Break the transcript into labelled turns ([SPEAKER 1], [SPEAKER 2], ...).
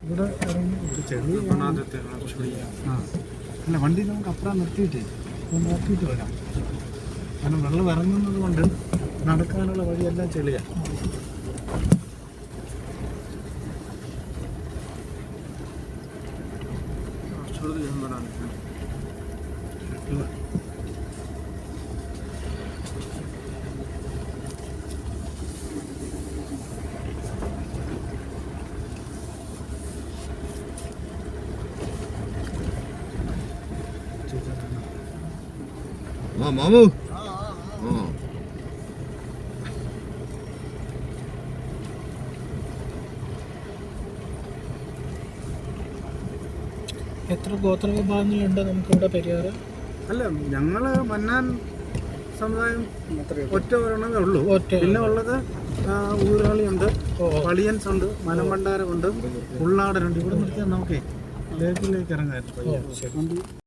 [SPEAKER 1] ഇവിടെ ഇറങ്ങി ചെളി അല്ല വണ്ടി നമുക്ക് അപ്പുറം നിർത്തിയിട്ടേ നോക്കിയിട്ട് വരാം. കാരണം വെള്ളം ഇറങ്ങുന്നത് കൊണ്ട് നടക്കാനുള്ള വഴിയെല്ലാം ചെളിയാണ്.
[SPEAKER 2] മാമു
[SPEAKER 3] എത്ര ഗോത്ര വിഭാഗങ്ങളുണ്ട് നമുക്കിവിടെ പെരിയാറ്?
[SPEAKER 1] അല്ല, ഞങ്ങള് മന്നാൻ സമുദായം ഒറ്റ ഒരെണ്ണമേ ഉള്ളൂ. പിന്നെ ഉള്ളത് ഊരാളിയുണ്ട്, പളിയൻസ് ഉണ്ട്, മലമ്പണ്ടാരമുണ്ട്, ഉള്ളാടനുണ്ട്. ഇവിടെ നിർത്തിയാൽ നമുക്കേ ലേക്കിലേക്ക് ഇറങ്ങായിരുന്നു.